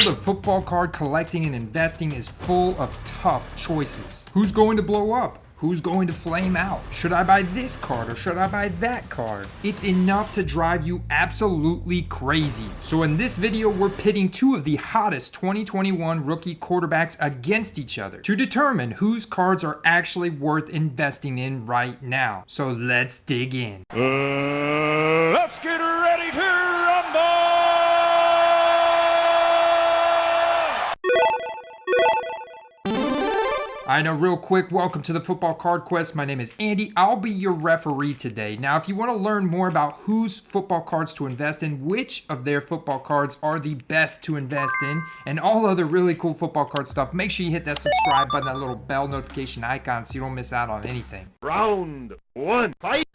world of football card collecting and investing is full of tough choices. Who's going to blow up? Who's going to flame out? Should I buy this card or should I buy that card? It's enough to drive you absolutely crazy. So in this video, we're pitting two of the hottest 2021 rookie quarterbacks against each other to determine whose cards are actually worth investing in right now. So let's dig in. Let's get ready to rumble! I know, real quick, welcome to the Football Card Quest. My name is Andy. I'll be your referee today. Now, if you want to learn more about whose football cards to invest in, which of their football cards are the best to invest in, and all other really cool football card stuff, make sure you hit that subscribe button, that little bell notification icon so you don't miss out on anything. Round one, fight!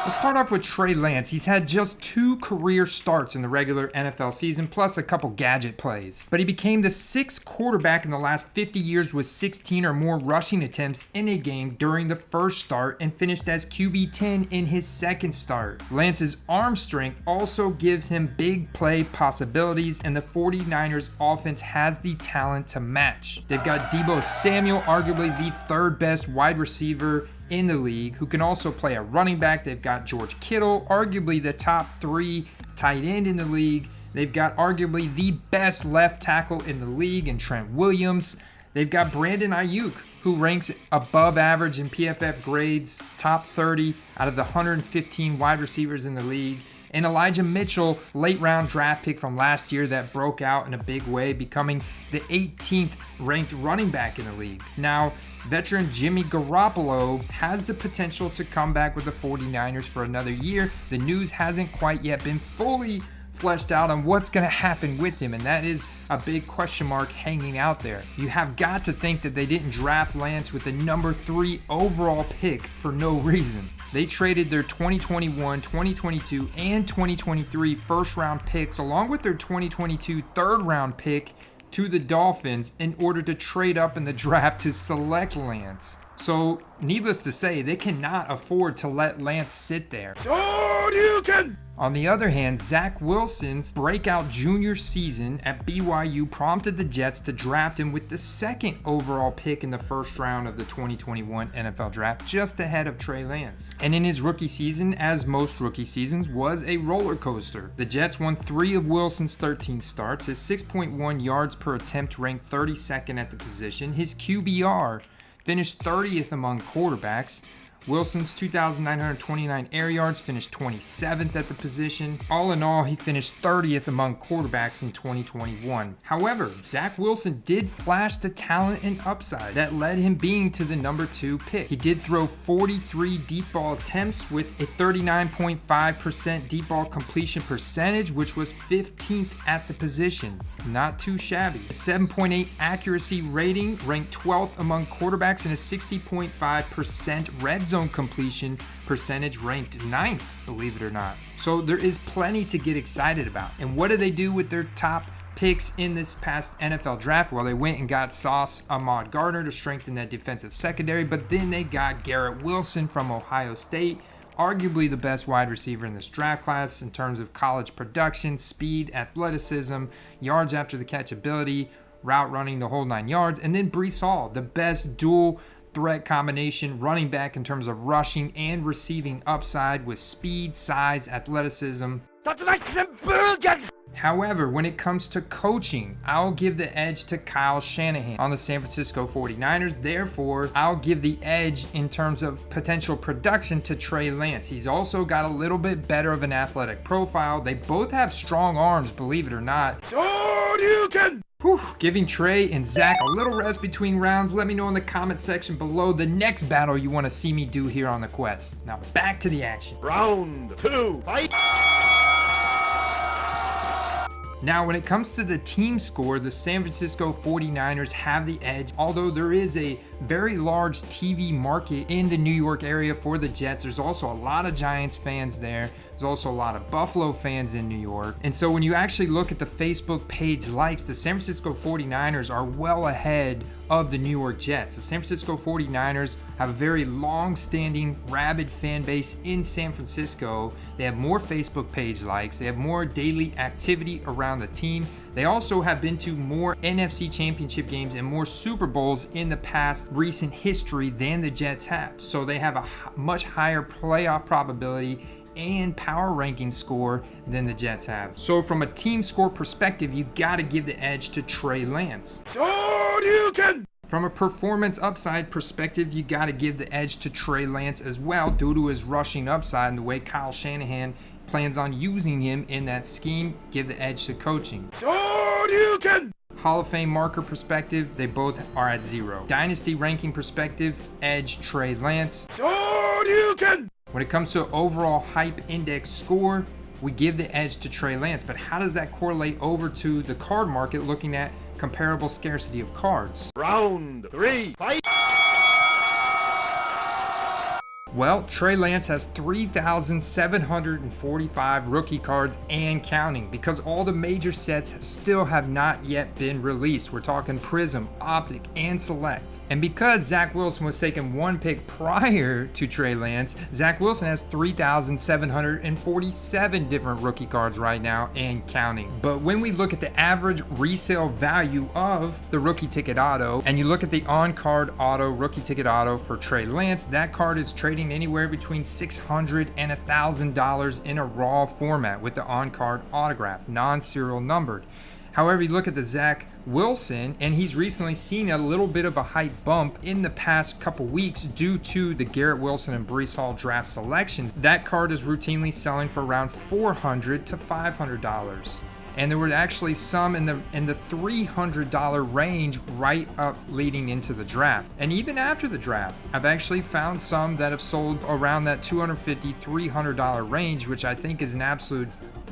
Let's start off with Trey Lance. He's had just 2 career starts in the regular NFL season, plus a couple gadget plays. But he became the 6th quarterback in the last 50 years with 16 or more rushing attempts in a game during the first start and finished as QB 10 in his second start. Lance's arm strength also gives him big play possibilities, and the 49ers offense has the talent to match. They've got Deebo Samuel, arguably the 3rd best wide receiver in the league, who can also play a running back. They've got George Kittle, arguably the top 3 tight end in the league. They've got arguably the best left tackle in the league in Trent Williams. They've got Brandon Ayuk, who ranks above average in PFF grades, top 30 out of the 115 wide receivers in the league. And Elijah Mitchell, late round draft pick from last year that broke out in a big way, becoming the 18th ranked running back in the league. Now, veteran Jimmy Garoppolo has the potential to come back with the 49ers for another year. The news hasn't quite yet been fully fleshed out on what's going to happen with him, and that is a big question mark hanging out there. You have got to think that they didn't draft Lance with the number 3 overall pick for no reason. They traded their 2021, 2022, and 2023 first-round picks along with their 2022 third-round pick to the Dolphins in order to trade up in the draft to select Lance. So, needless to say, they cannot afford to let Lance sit there. On the other hand, Zach Wilson's breakout junior season at BYU prompted the Jets to draft him with the 2nd overall pick in the first round of the 2021 NFL Draft, just ahead of Trey Lance. And in his rookie season, as most rookie seasons, was a roller coaster. The Jets won 3 of Wilson's 13 starts. His 6.1 yards per attempt ranked 32nd at the position. His QBR finished 30th among quarterbacks. Wilson's 2,929 air yards finished 27th at the position. All in all, he finished 30th among quarterbacks in 2021. However, Zach Wilson did flash the talent and upside that led him being to the number 2 pick. He did throw 43 deep ball attempts with a 39.5% deep ball completion percentage, which was 15th at the position. Not too shabby. A 7.8 accuracy rating, ranked 12th among quarterbacks, and a 60.5% red zone completion percentage, ranked 9th, believe it or not. So there is plenty to get excited about. And what do they do with their top picks in this past NFL draft? Well, they went and got Sauce Ahmad Gardner to strengthen that defensive secondary, but then they got Garrett Wilson from Ohio State, arguably the best wide receiver in this draft class in terms of college production, speed, athleticism, yards after the catch ability, route running, the whole 9 yards. And then Breece Hall, the best dual threat combination running back in terms of rushing and receiving upside with speed, size, athleticism. However, when it comes to coaching, I'll give the edge to Kyle Shanahan on the San Francisco 49ers. Therefore, I'll give the edge in terms of potential production to Trey Lance. He's also got a little bit better of an athletic profile. They both have strong arms, believe it or not. Giving Trey and Zach a little rest between rounds. Let me know in the comment section below the next battle you want to see me do here on the quest. Now back to the action. Round 2, fight! Now, when it comes to the team score, the San Francisco 49ers have the edge, although there is a very large TV market in the New York area for the Jets. There's also a lot of Giants fans there. There's also a lot of Buffalo fans in New York. And so when you actually look at the Facebook page likes, the San Francisco 49ers are well ahead of the New York Jets. The San Francisco 49ers have a very long-standing, rabid fan base in San Francisco. They have more Facebook page likes. They have more daily activity around the team. They also have been to more NFC Championship games and more Super Bowls in the past recent history than the Jets have. So they have a much higher playoff probability and power ranking score than the Jets have. So from a team score perspective, you got to give the edge to Trey Lance. Sure you can. From a performance upside perspective, you got to give the edge to Trey Lance as well due to his rushing upside and the way Kyle Shanahan plans on using him in that scheme. Give the edge to coaching. Sure you can. Hall of Fame marker perspective, they both are at 0. Dynasty ranking perspective, edge Trey Lance. Sure you can. When it comes to overall hype index score, we give the edge to Trey Lance, but how does that correlate over to the card market looking at comparable scarcity of cards? Round 3, fight. Well, Trey Lance has 3,745 rookie cards and counting because all the major sets still have not yet been released. We're talking Prism, Optic, and Select. And because Zach Wilson was taken one pick prior to Trey Lance, Zach Wilson has 3,747 different rookie cards right now and counting. But when we look at the average resale value of the rookie ticket auto, and you look at the on-card auto, rookie ticket auto for Trey Lance, that card is trading anywhere between $600 and $1,000 in a raw format with the on-card autograph, non-serial numbered. However, you look at the Zach Wilson, and he's recently seen a little bit of a hype bump in the past couple weeks due to the Garrett Wilson and Breece Hall draft selections. That card is routinely selling for around $400 to $500. And there were actually some in the $300 range right up leading into the draft. And even after the draft, I've actually found some that have sold around that $250, $300 range, which I think is an absolute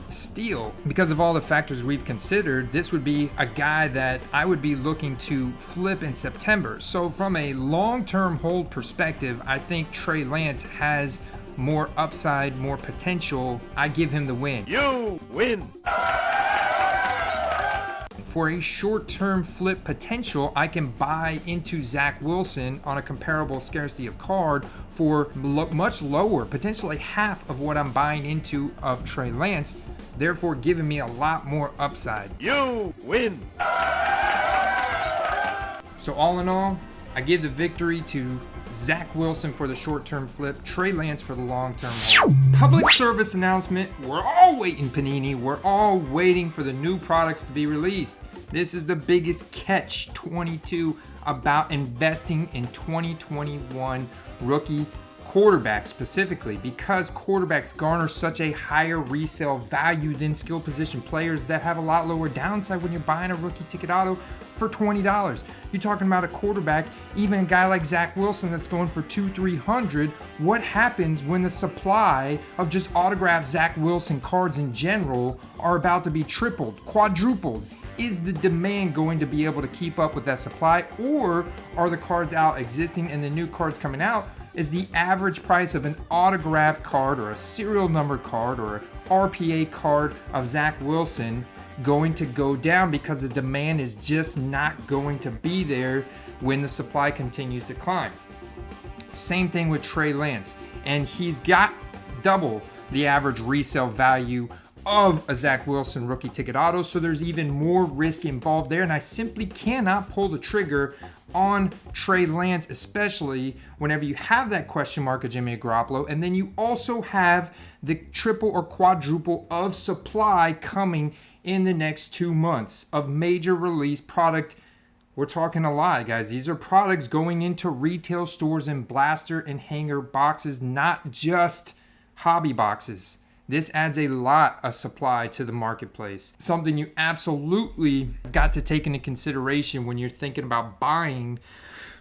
steal. Because of all the factors we've considered, this would be a guy that I would be looking to flip in September. So from a long-term hold perspective, I think Trey Lance has more upside, more potential. I give him the win. You win. For a short-term flip potential, I can buy into Zach Wilson on a comparable scarcity of card for much lower, potentially half of what I'm buying into of Trey Lance, therefore giving me a lot more upside. You win. So all in all, I give the victory to Zach Wilson for the short-term flip, Trey Lance for the long-term hold. Public service announcement. We're all waiting, Panini. We're all waiting for the new products to be released. This is the biggest catch-22 about investing in 2021 rookie quarterbacks specifically, because quarterbacks garner such a higher resale value than skill position players that have a lot lower downside when you're buying a rookie ticket auto for $20. You're talking about a quarterback, even a guy like Zach Wilson that's going for $200-300. What happens when the supply of just autographed Zach Wilson cards in general are about to be tripled, quadrupled? Is the demand going to be able to keep up with that supply, or are the cards out existing and the new cards coming out? Is the average price of an autographed card or a serial numbered card or an RPA card of Zach Wilson going to go down because the demand is just not going to be there when the supply continues to climb? Same thing with Trey Lance, and he's got double the average resale value of a Zach Wilson rookie ticket auto, so there's even more risk involved there, and I simply cannot pull the trigger on Trey Lance, especially whenever you have that question mark of Jimmy Garoppolo, and then you also have the triple or quadruple of supply coming in the next 2 months of major release product. We're talking a lot, guys. These are products going into retail stores in blaster and hanger boxes, not just hobby boxes. This adds a lot of supply to the marketplace. Something you absolutely got to take into consideration when you're thinking about buying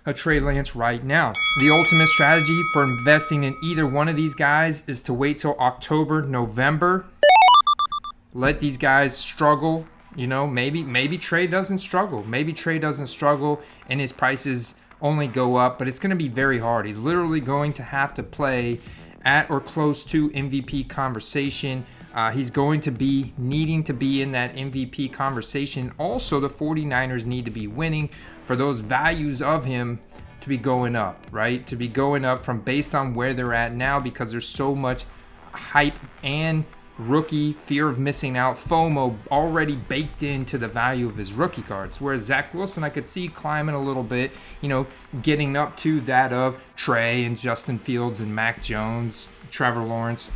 a Trey Lance right now. The ultimate strategy for investing in either one of these guys is to wait till October, November. Let these guys struggle. You know, maybe Trey doesn't struggle. Maybe Trey doesn't struggle and his prices only go up, but it's going to be very hard. He's literally going to have to play at or close to MVP conversation. He's going to be needing to be in that MVP conversation. Also, the 49ers need to be winning for those values of him to be going up, right? To be going up from based on where they're at now, because there's so much hype and rookie fear of missing out, FOMO, already baked into the value of his rookie cards. Whereas Zach Wilson, I could see climbing a little bit, getting up to that of Trey and Justin Fields and Mac Jones, Trevor Lawrence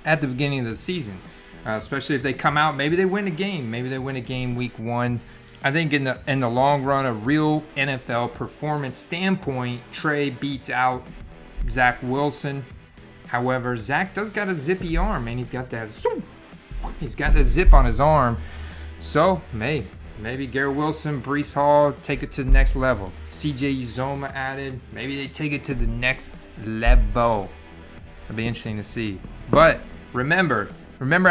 at the beginning of the season. Especially if they come out, maybe they win a game. Maybe they win a game week 1. I think in the long run, a real NFL performance standpoint, Trey beats out Zach Wilson. However, Zach does got a zippy arm, man. He's got that zip on his arm. So, maybe Garrett Wilson, Breece Hall take it to the next level. CJ Uzoma added. Maybe they take it to the next level. It'll be interesting to see. But remember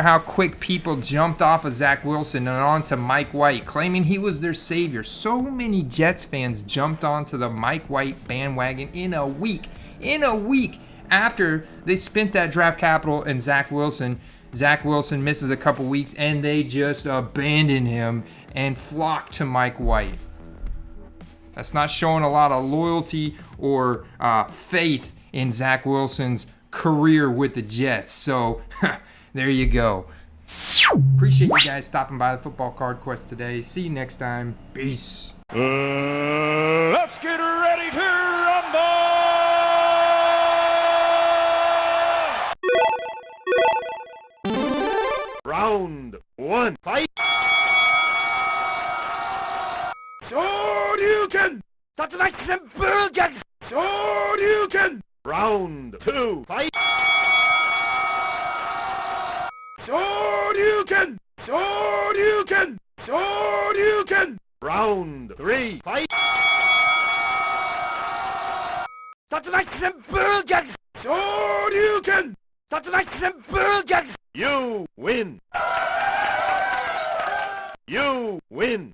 how quick people jumped off of Zach Wilson and onto Mike White, claiming he was their savior. So many Jets fans jumped onto the Mike White bandwagon in a week. After they spent that draft capital and Zach Wilson misses a couple weeks and they just abandon him and flock to Mike White. That's not showing a lot of loyalty or faith in Zach Wilson's career with the Jets. So there you go. Appreciate you guys stopping by the Football Card Quest today. See you next time. Peace. Let's get ready to rumble! Round 1, fight! Shoryuken! Tatsunaki Burgers! Shoryuken! Round 2, fight! Shoryuken! Shoryuken! Shoryuken! Round 3, fight! Tatsunaki Burgers! Shoryuken! Tatsunaki Burgers! You win! You win!